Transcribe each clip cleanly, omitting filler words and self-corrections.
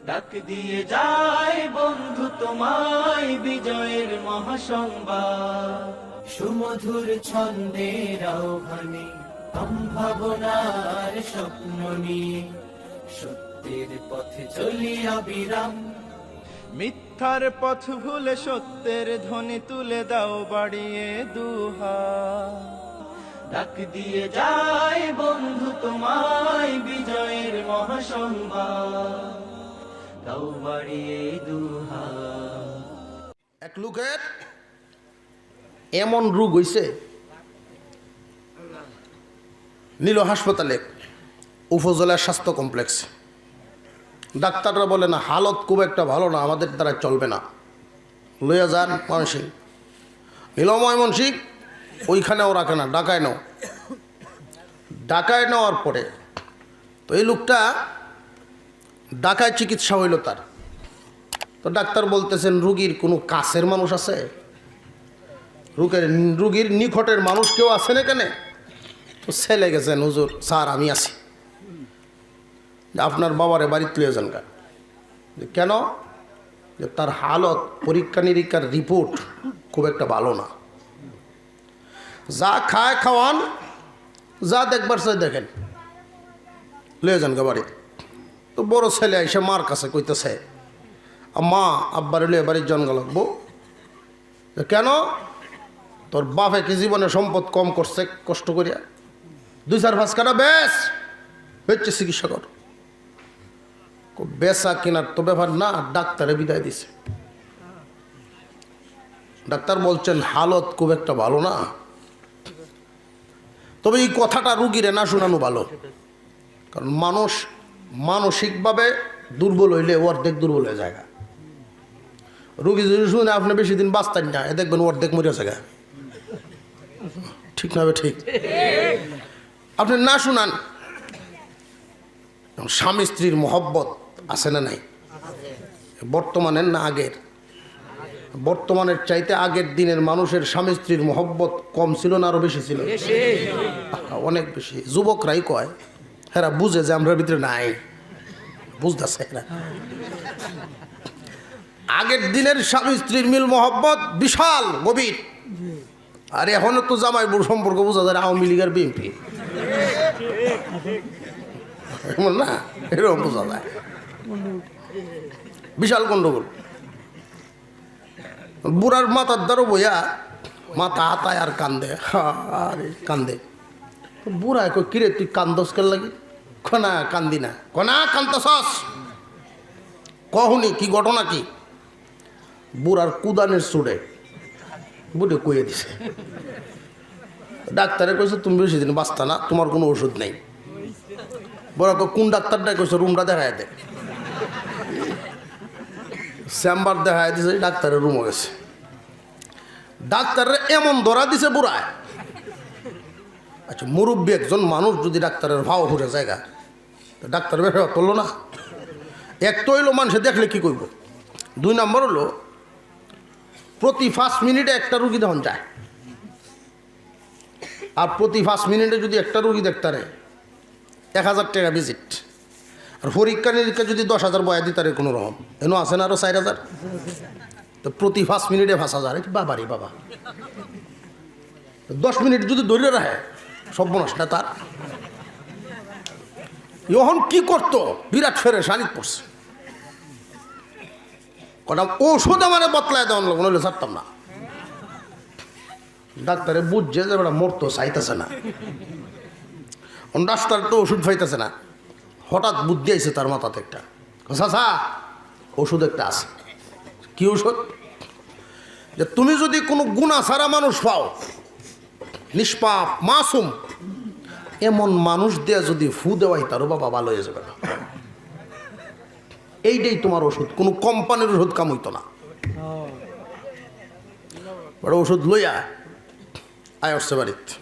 ডাক দিয়ে যায় বন্ধু তোমায় বিজয়ের মহাসংবাদ। সুমধুর ছন্দের আহ্বানে সম্ভাবনার স্বপ্ন নিয়ে সত্যের পথে চলি অবিরাম। মিথ্যার পথ ভুলে সত্যের ধ্বনি তুলে দাও বাড়িয়ে দুহাত। ডাক দিয়ে যায় বন্ধু তোমায় বিজয়ের মহাসংবাদ, দাও বাড়িয়ে দুহাত। এক লোকের এমন রোগ হইছে, নিল হাসপাতালে, উপজেলা স্বাস্থ্য কমপ্লেক্স। ডাক্তাররা বলে না, হালত খুব একটা ভালো না, আমাদের দ্বারা চলবে না, লইয়া যান ময়মনসিংহ। নিল ময়মনসিংহ, ওইখানেও রাখে না, ঢাকায় নাও। ঢাকায় নেওয়ার পরে তো এই লোকটা ঢাকায় চিকিৎসা হইল তার। তো ডাক্তার বলতেছেন, রুগীর কোনো কাছের মানুষ আছে? রুগীর নিকটের মানুষ কেউ আছে না কেন? তো ছেলে গেছেন, হুজুর স্যার আমি আছি, আপনার বাবারে বাড়িতে লিয়ে যান। কেন? যে তার হালত, পরীক্ষা নিরীক্ষার রিপোর্ট খুব একটা ভালো না, যা খায় খাওয়ান, যা দেখবার চাই দেখেন, লিয়ে যান বাড়ি। তো বড় ছেলে এসে মার কাছে কইতেছে, মা আব্বারে লিয়ে বাড়ির জন্ম লাগবো। কেন? তোর বাপে কি জীবনে সম্পদ কম করছে কষ্ট করিয়া? 2-4-5 কাটা বেশ হচ্ছে চিকিৎসা কর। বেচা কেনার তো ব্যাপার না, ডাক্তারে বিদায় দিছে। ডাক্তার বলছেন হালত খুব একটা ভালো না। তবে এই কথাটা রুগীরে না শোনানো ভালো, কারণ মানুষ মানসিকভাবে দুর্বল হইলে অর্ধেক দুর্বল হয়ে যায়। রুগী যদি শুনে আপনি বেশি দিন বাঁচতেন না, এ দেখবেন অর্ধেক মরে যায়। ঠিক না? ঠিক। আপনি না শুনান। স্বামী স্ত্রীর মহব্বত আছে না নাই? বর্তমানের না আগের? বর্তমানের চাইতে আগের দিনের মানুষের স্বামী স্ত্রীর মহব্বত কম ছিল না আরো বেশি ছিল? অনেক বেশি। যুবকরাই কয়, হ্যাঁ বুঝে যে আমরা ভিতরে নাই, বুঝতেছে এরা। আগের দিনের স্বামী স্ত্রীর মিল মহব্বত বিশাল গভীর। আর এখনো তো জামাই বউ সম্পর্ক বোঝা যায় আওয়ামী লীগ আর বিএনপি, এমন না? এরকম বোঝা যায়, বিশাল গন্ডগোল। বুড়ার মাথার দ্বারও বইয়া মাথা হাতায় আর কান্দে, আরে কান্দে। বুড়ায় কই, কিরে তুই কান্দস কেন লাগি? কনা কান্দি না। কনা কান্দছস? কহনি কি ঘটনা কি? বুড়ার কুদানের চুড়ে বুড়ে কয়ে দিছে। ডাক্তারে কইছে তুমি বেশি দিন বাঁচতা না, তোমার কোনো ওষুধ নেই। বড় কোন ডাক্তারটা কইছে রুমটা দেখায় দে। চেম্বার দেখায় দিছে, ডাক্তারের রুমও গেছে। ডাক্তারের এমন ধরা দিছে বুড়ায়। আচ্ছা, মুরব্বী একজন মানুষ যদি ডাক্তারের ভাও ঘুরে জায়গা, ডাক্তার বের তুললো না? এক তো হইলো মানুষে দেখলে কি করব। 2 নম্বর হলো, প্রতি 5 মিনিটে একটা রুগী তখন যায়। আর প্রতি 5 মিনিটে যদি একটা রুগী দেখতে পারে 1000 টাকা ভিজিট। আর পরীক্ষা নিরীক্ষা যদি 10,000 বয়া দিতারে কোনো রকম, এনো আছে না আরো 4,000। তো প্রতি 5 মিনিটে 5,000, বাবারে বাবা। 10 মিনিট যদি ধরে রাখে সর্বনাশ না তার। এখন কি করতো? বিরাট ফেরে শানিত পড়ছে। কটা ওষুধ আমার বতলায় দেওয়ান লোক, নইলে ছাড়তাম না। ডাক্তারে বুঝছে যে বেটা মরতো চাইতেছে না, ডাক্তার তো ওষুধ পাইতেছে না। হঠাৎ বুদ্ধি আইছে তার মাথাতে একটা, চাচা ওষুধ একটা আছে। কি ওষুধ? যে তুমি যদি কোনো গুনাহ ছাড়া মানুষ পাও, নিষ্পাপ মাসুম, এমন মানুষ দিয়ে যদি ফু দেওয়াই তারও বাবা ভালো হয়ে যাবে। এইটাই তোমার ওষুধ, কোনো কোম্পানির ওষুধ কাম হইতো না। বড় ওষুধ লইয়া আয় আসছে বাড়িতে।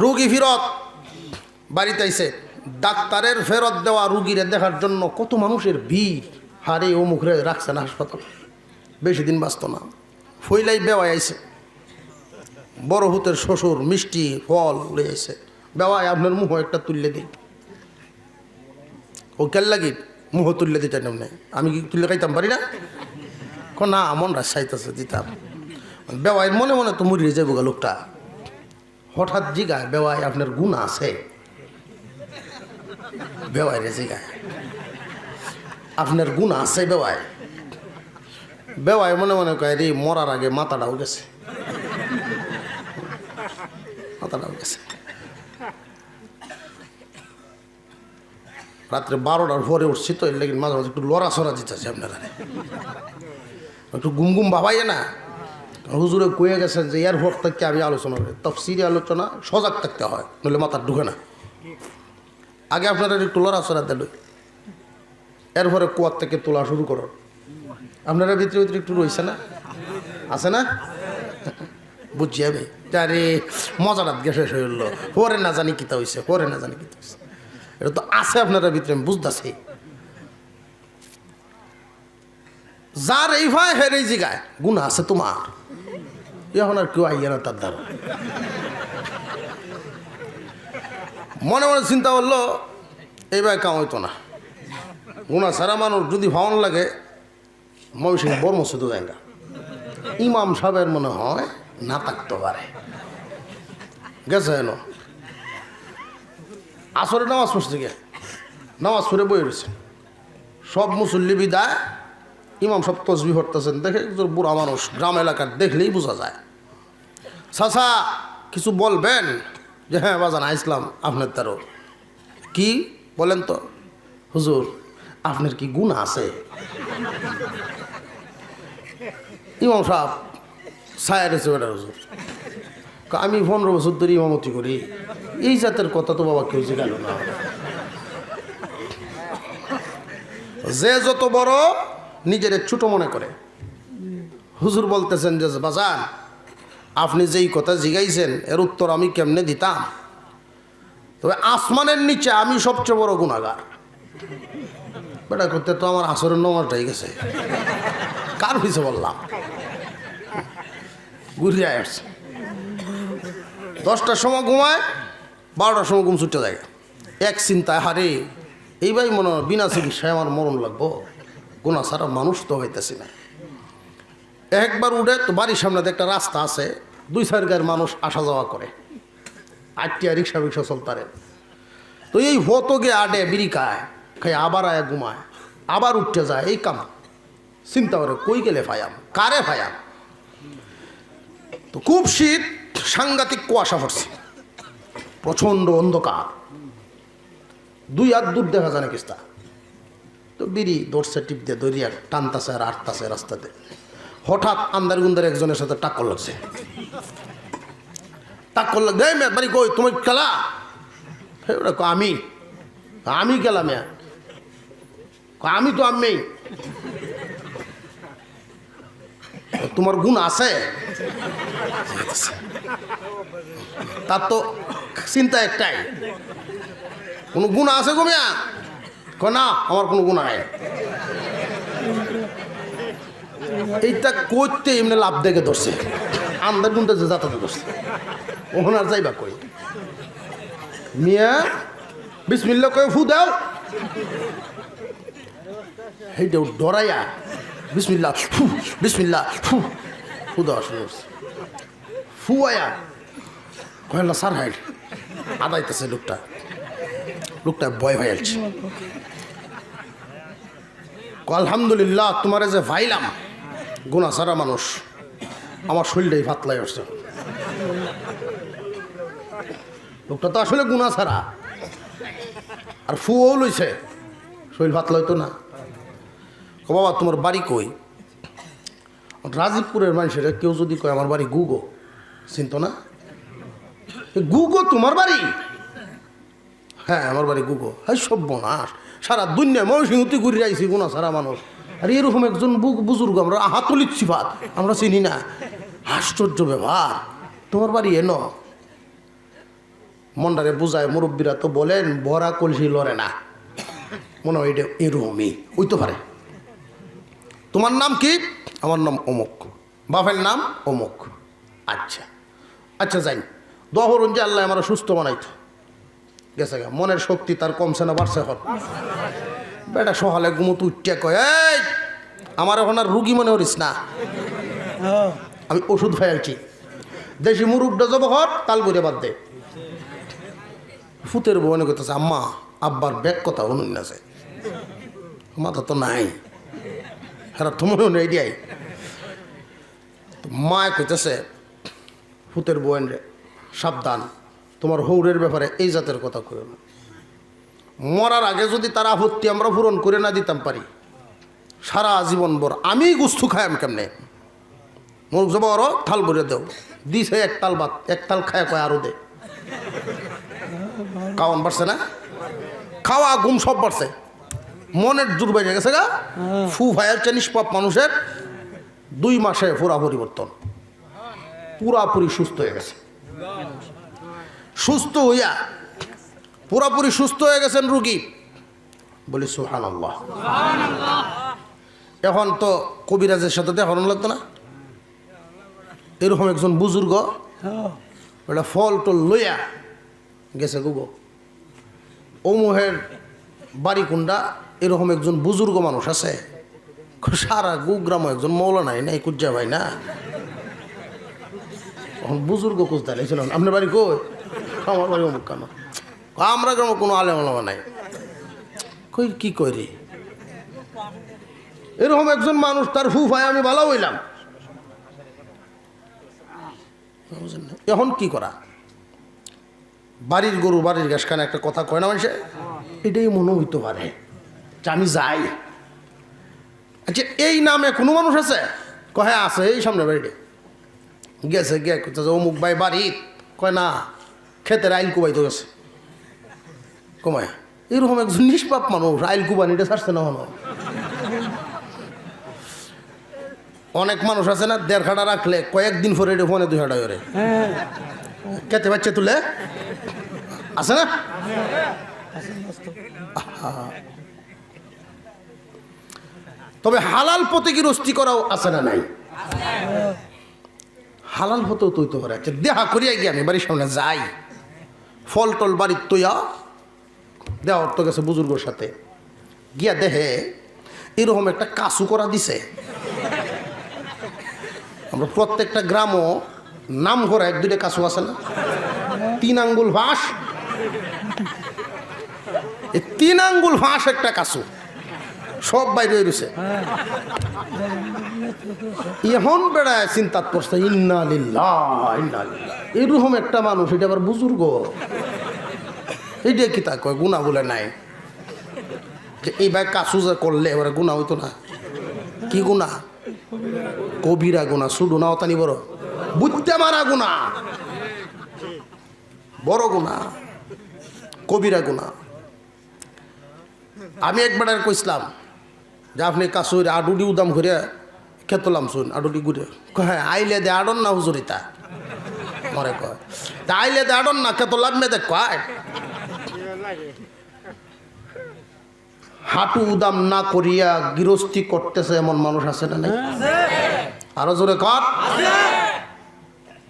রুগী ফেরত বাড়িতে আইছে। ডাক্তারের ফেরত দেওয়া রুগীরে দেখার জন্য কত মানুষের ভিড়। হারে ও মুখরে রাখছে না হাসপাতাল, বেশি দিন বাঁচত না। ফইলাই বেওয়াই আইছে, বড় হুতের শ্বশুর মিষ্টি ফল লই আইছে। বেওয়াই আপনার মুখ একটা তুললে দিই। ও কেন লাগি? মুহ তুললে দিতে নেই, আমি কি তুললে খাইতাম পারি না? না মন রাজশাহীতেছে দিতাম। বেওয়াই মনে মনে তো মরিয়ে যাবো গা লোকটা। হঠাৎ জিগায়, বেওয়াই আপনার গুণ আছে? বেওয়াই রে জিগায়, আপনার গুণ আছে বেওয়াই? বেওয়াই মনে মনে কয় রে মরার আগে মাথাটাও গেছে, মাথাটাও গেছে। রাত্রে 12টার পরে উঠছি তো, এর লেগে মাঝে মাঝে একটু লড়াছড়া দিতেছে আপনারা, একটু গুম গুম ভাবাইয়ে না। হুজুরে কয়ে গেছেন যে এয়ারপোর্ট থেকে আমি আলোচনা করি, তফসিরি আলোচনা সজাগ থাকতে হয়, নইলে মাথা ঢুকে না। আগে আপনারা একটু লড়াছড়া দিল, এরপরে কুয়ার থেকে তোলা শুরু করো। আপনারা ভিতরে ভিতরে একটু রয়েছে না, আছে না? বুঝছি আমি, আরে মজাটা গেছে হইল, পরে না জানি কিতা হয়েছে, পরে না জানি কিতা হয়েছে। এটা তো আছে আপনারা ভিতরে, আমি বুঝতেছি। যার এই ভাই হের এই জায়গায় গুণা আছে তোমার, এখন আর কেউ আইয়া না তার দ্বারা। মনে মনে চিন্তা করলো এই ভাই কাম হইতো না, গুণা সারা মানুষ যদি ভাওয়ান লাগে ময়সিং বড় মসজিদ জায়গা ইমাম সাহেবের মনে হয় না থাকতে পারে। গেছে এনো আসরে নামাজ পড়ছে, গে নামাজ পড়ে বই রয়েছে, সব মুসল্লি বিদায়, ইমাম সব তসবি হরতেছেন। দেখে বুড়া মানুষ, গ্রাম এলাকার দেখলেই বোঝা যায়। চাচা কিছু বলবেন? যে হ্যাঁ বাজান ইসলাম আপনার তারও। কি বলেন তো? হুজুর আপনার কি গুণ আছে? ইমাম সাহেব ছায়া রেছে বেটা। হুজুর আমি 15 বছর ধরে ইমামতি করি, এই জাতের কথা তো বাবা কেউ গেল না। যে যত বড় নিজের ছোট মনে করে। হুজুর বলতেছেন যে বাজান আপনি যেই কথা জিগাইছেন এর উত্তর আমি কেমনে দিতাম? তবে আসমানের নিচে আমি সবচেয়ে বড় গুনাহগার। বেটা করতে তো আমার আসরের নামাজটাই গেছে, কার হয়েছে বললাম, ঘুরিয়ে আসছে। 10টার সময় ঘুমায়, 12টার সময় ঘুম ছুটে যায়। এক চিন্তায় হারে এই ভাই মনে হয় বিনা চিকিৎসায় আমার মরণ লাগবো, গুনাহ ছাড়া মানুষ তো হইতেছি না। একবার উঠে তো বাড়ির সামনে একটা রাস্তা আছে, 2-4 গায়ের মানুষ আসা যাওয়া করে, আটটিয়া রিক্সা ফিক্সা চলতারে। তো এই হতো গে আডে বিড়ি খায়, খাই আবার আয়া ঘুমায়, আবার উঠতে যায়। এই কাম চিন্তা করে কই গেলে ফায়াম, কারে ফায়াম। তো খুব শীত, সাংঘাতিক কুয়াশা পড়ছে, প্রচণ্ড অন্ধকার, 2 হাত দূর দেখা যায় না কিস্তা। তো বিড়ি দৌড়ছে, টিপ দিয়ে দরিয়া টানতাছে আর আটতাছে রাস্তাতে। হঠাৎ আন্দার গুন্দার একজনের সাথে টাক্কর লাগছে। টাক্কর লাগছে, এই মেয়ে বাড়ি কই, তুমি খেলা? আমি আমি গেলাম, আমি তো আমি। তোমার গুণ আছে? তার তো চিন্তা একটাই, কোনো গুণ আছে গো মিয়া? না আমার কোনো গুণ নাই। এইটা করতে এমনি লাভ দেখে ধরছে, আন্দার গুনতে যে যাতাতে ধরছে, ওখানে আর যাইবা কই? মিয়া বিসমিল্লাহ কয়ে ফু দাও, এইটাও ডরাইয়া বিসমিল্লাহ ফু, বিসমিল্লাহ ফু, ফু দেওয়া শুরু করছে। ফু আয়া কয়লা সার হাইট আদাইতেছে লোকটা, লোকটা ভয় হয়ে যাচ্ছে। আলহামদুলিল্লাহ তোমার যে ভাইলাম, গুনাহ ছাড়া মানুষ, আমার শরীরটাই পাতলাই আসছে। লোকটা তো আসলে গুনাহ ছাড়া, আর ফুও লইছে, শরীর পাতলা হইতো না। ও বাবা তোমার বাড়ি কই? রাজীবপুরের মানুষের কেউ যদি কয় আমার বাড়ি গুগো, চিনত না? গুগো তোমার বাড়ি? হ্যাঁ আমার বাড়ি গুগো। হ্যাঁ সর্বনাশ, সারা দুনিয়া ময়ূসিংহতে ঘুরে আইছি গুনাহ ছাড়া মানুষ, আর এরকম একজন বুজুর্গ আমরা হাতলির সিফাত আমরা চিনি না। আশ্চর্য ব্যাপার, তোমার বাড়ি এনো? মন্ডারে বুঝায়, মুরব্বীরা তো বলেন ভরা কলসি লড়ে না, মনে হয় এটা এরকমই হইতে পারে। তোমার নাম কি? আমার নাম অমুক। বাপের নাম অমুক। আচ্ছা আচ্ছা যাই, দোয়া করুন যে আল্লাহ আমার সুস্থ বানাইতো। গেছে গা, মনের শক্তি তার কমছে না বাড়ছে? হল বেটা সকালে ঘুমোতে উঠতে কয়, এই আমার এখন আর রুগী মনে করিস না, আমি ওষুধ খাইছি, দেশি মুরুগটা জব হর তাল বইরে বাদ দে। ফুতের বউ করতেছে, আম্মা আব্বার ব্যাগ কথা অনুন আছে, মাথা তো নাই, হ্যাঁ তোমার এডিয়াই। মায় কইতেছে ফুতের বউ রে, সাবধান, তোমার হৌরের ব্যাপারে এই জাতের কথা কইও না, মরার আগে যদি তার আপত্তি আমরা পূরণ করে না দিতাম পারি, সারা জীবন ভর আমি গুস্তু খায়াম কেমনে, মুরগ জবা আরো থাল ভরে দেও, দিছে এক তাল ভাত, এক তাল খায় কয় আরো দে, খাওয়ান বাড়ছে না, খাওয়া ঘুম সব বাড়ছে, মনের জোর বাইরে গেছে গা, ফু ফায়াচ্ছে নিষ্পাপ মানুষের 2 মাসে পুরা পরিবর্তন, পুরাপুরি সুস্থ হয়ে গেছে। সুস্থ হইয়া পুরাপুরি সুস্থ হয়ে গেছেন রুগী, বলি সুবহানাল্লাহ। এখন তো কবিরাজের সাথে দেখানো লাগতো না, এরকম একজন বুজুর্গ ওটা ফল টল লইয়া গেছে গুগো, অমুহের বাড়ি কুন্ডা, এরকম একজন বুজুর্গ মানুষ আছে, সারা গুগ্রাম একজন মৌলানা নাই কুজ্জা ভাই না, এখন বুজুর্গ খুঁজতে লাগছিল, আপনার বাড়ি কই, আমার বাড়ি অমুক, কেন আমরা গ্রামে কোনো আলেম আলামা নাই, কই কি করি, এরকম একজন মানুষ, তার ফু ভাই আমি ভালো হইলাম, এখন কি করা, বাড়ির গরু বাড়ির গ্যাস খানে একটা কথা কয় না মানুষে, এটাই মনে হইতে পারে যে আমি যাই। আচ্ছা এই নামে কোনো মানুষ আছে, কয় হ্যাঁ আছে, এই সামনে বাড়িতে গেছে, গে অমুক ভাই বাড়ি, কয় না খেতের আইল কুবাইতে গেছে, কমায় এরকম একজন নিষ্পাপ মানুষ আইল কুবানিটা ছাড়ছে না হলো। অনেক মানুষ আছে না, 1.5 খাটা রাখলে কয়েকদিন পরে এটা ফোনে 2 খাটা করে খেতে পাচ্ছে তুলে, আছে না? তবে হালাল পথে কি রস্তি করাও আছে না নাই? হালাল পথেও তৈতে পারে। আচ্ছা দেহা করিয়া গিয়ে আমি বাড়ির সামনে যাই, ফল টল বাড়ির তৈয়া দেওয়ার তো গেছে বুজুর্গর সাথে গিয়া দেহে এরকম একটা কাসু করা দিছে। আমরা প্রত্যেকটা গ্রামও নাম করা 1-2টা কাসু আছে না, 3 আঙ্গুল ফাঁস, এই 3 আঙ্গুল ফাঁস একটা কাসু সব বাইরে রয়েছে। এখন বেড়ায় চিন্তা করছে, ইন্না লিল্লাহ ইন্না লিল্লাহ, এরকম একটা মানুষ, এটা আবার বুজুর্গ, এইটা কি তা কয় গুণা বলে নাই, যে এই ভাই কাসু যে করলে এবার গুণা হইতো না, কি গুণা? কবিরা গুণা, শুধু না অতানি বড় বুঝতে মারা গুণা, বড় গুণা, কবিরা গুণা। আমি একবার কইসলাম যে আপনি কাসুর আডুডি উদাম ঘুরে খেতলাম শুন, আডুডি ঘুরে হ্যাঁ আইলে দে আডন না হুজুরিতা মরে কয়, তা আইলে দে আডন না খেতলাম মেয়ে কয়, হাঁটু উদাম না করিয়া গৃহস্থী করতেছে এমন মানুষ আছে না নাই? আরো জোরে কর।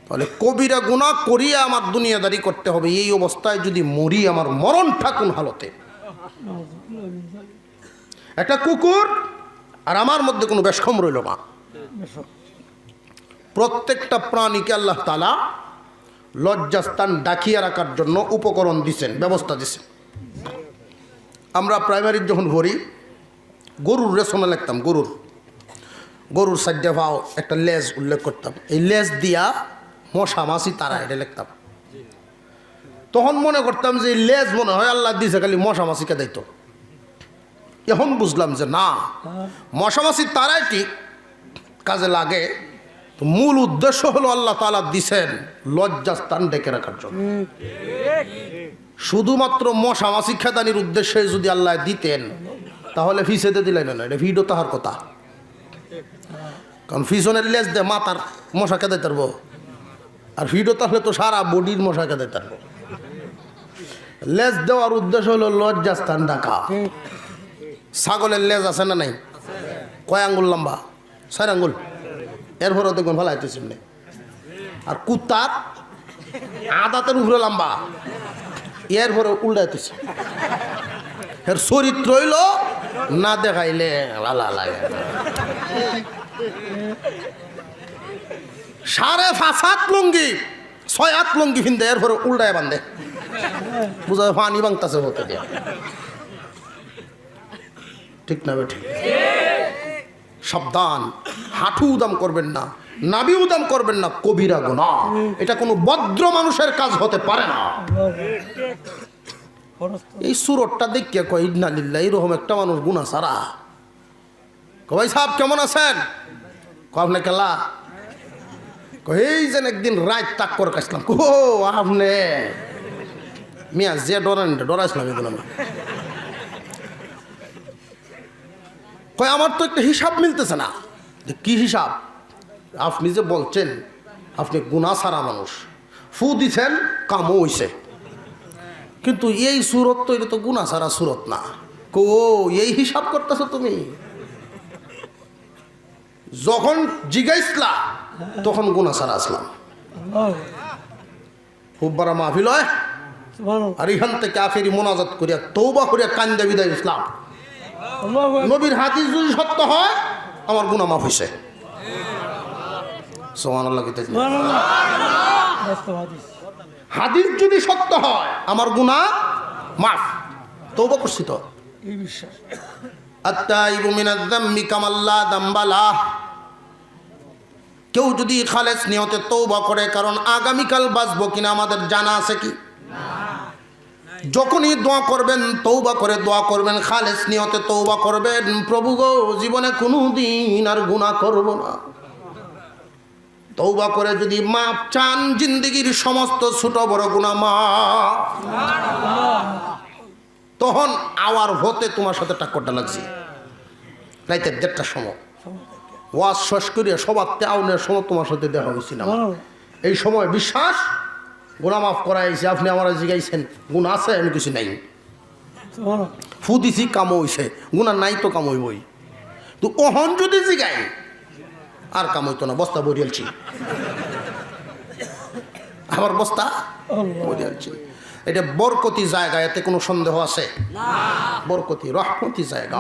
তাহলে কবিরা গুনাহ করিয়া আমার দুনিয়াদারি করতে হবে, এই অবস্থায় যদি মরি আমার মরণটা কোন হালতে? একটা কুকুর আর আমার মধ্যে কোনো বেশকম রইল না। প্রত্যেকটা প্রাণীকে আল্লাহ তাআলা লজ্জাস্থান ডাকিয়া রাখার জন্য উপকরণ দিছেন, ব্যবস্থা দিছেন। আমরা প্রাইমারি যখন পড়ি গরুর রেশনে লিখতাম, গরুর সাইডে ভাও একটা লেজ উল্লেখ করতাম, এই লেজ দিয়া মশা মাছি তারা এটা লিখতাম। তখন মনে করতাম যে এই লেজ মনে হয় আল্লাহ দিয়েছে খালি মশা মাছিকে দিত। এখন বুঝলাম যে না, মশা মাছি তারাই ঠিক কাজে লাগে, তো মূল উদ্দেশ্য হলো আল্লাহ তাআলা দিছেন লজ্জাস্থান ডেকে রাখার জন্য। শুধুমাত্র মশা মাছি খেদানির উদ্দেশ্যে যদি আল্লাহ দিতেন তাহলে ফিসেতে দিলেন না, এটা ভিডিও তাহার কথা। কারণ ফিসনের লেজ দে মাথার মশা খেদাই পারবো, আর ভিডিও তাহলে তো সারা বডির মশা খেদাই পারবো। লেজ দেওয়ার উদ্দেশ্য হলো লজ্জাস্থান ঢাকা। ছাগলের লেজ আছে না নাই? কয় আঙ্গুল লম্বা? 6 আঙ্গুল। এরপরেও দেখবেন ভালো আইতেছেন না। আর কুত্তার আদাতের উপরে লম্বা, এরপরে উল্টাইতেছে। এর চরিত্র হইল না দেখাইলে লালা লাগে। 5.5 হাত লুঙ্গি 6 হাত লুঙ্গি ফিনতে এরপরে উল্টায় বান্ধে বুঝা পানি বাংতাছে হতে দেয়া ঠিক না বেঠিক? সাবধান, হাঁটু উদাম করবেন না, নাভি উদাম করবেন না, কবিরা গুনাহ। এটা কোনো ভদ্র মানুষের কাজ হতে পারে না। এই সুরতটা দেখিয়া কয় ইন্না লিল্লাহ, এইরকম একটা মানুষ গুনাহ সারা। ভাই সাহেব কেমন আছেন? আপনি কেলা এই যেন একদিন রাত তাক করে কাছলাম। ও আপনি মিয়া যে ডরান ডরাইছিলাম এগুলো আমি কয় আমার তো একটা হিসাব মিলতেছে না। কি হিসাব? আপনি যে বলছেন আপনি গুনাহ সারা মানুষ, ফু দিছেন কামও হইছে, কিন্তু এই সুরত তো এটা তো গুনাহ সারা সুরত না। কো এই হিসাব করতেছো তুমি? যখন জিগাইছলা তখন গুনাহ সারা আসলাম। খুব বড় মাহফিল হয়, আর এখান থেকে আখেরি মোনাজাত করিয়া তওবা করিয়া কান্দা বিদায় ইসলাম। নবীর হাদিস যদি সত্য হয় আমার গুনাহ মাফ হইছে। সুবহানাল্লাহ। হাদিস যদি সত্য হয় আমার গুনাহ মাফ, তওবা করছি তো। এই বিশ্বাস আত্তাইবু মিনাজ যামবি কামাল্লা দামবালা। কেউ যদি খালেস নিয়তে তওবা করে, কারণ আগামীকাল বাঁচবো কিনা আমাদের জানা আছে কি? যখনই দোয়া করবেন তওবা করে দোয়া করবেন, খালেস নিয়তে তওবা করবেন, প্রভু গো জীবনে কোনো দিন আর গুনাহ করব না। তওবা করে যদি মাপ চান, জিন্দেগির সমস্ত ছোট বড় গুনাহ মাফ। তখন আওয়ার হতে তোমার সাথে টাক্করটা লাগছে রাইতে 1:30টার সময় ওয়াজ শেষ করিয়া সবার তেউনের সময় তোমার সাথে দেখা হয়েছিল। এই সময় বিশ্বাস গুনাহ মাফ করাইছে। আপনি আমার জিগাইছেন গুনাহ আছে, আমি কিছু নাই, ফু দিছি কাম হইছে, গুনাহ নাই তো কাম হইবই। তো ওহন যদি জিগাই আর কাম হইতো না, বস্তা বরিয়ালছি, আমার বস্তা বরিয়ালছি। এটা বরকতি জায়গা, এতে কোনো সন্দেহ আছে? বরকতি রহমতি জায়গা।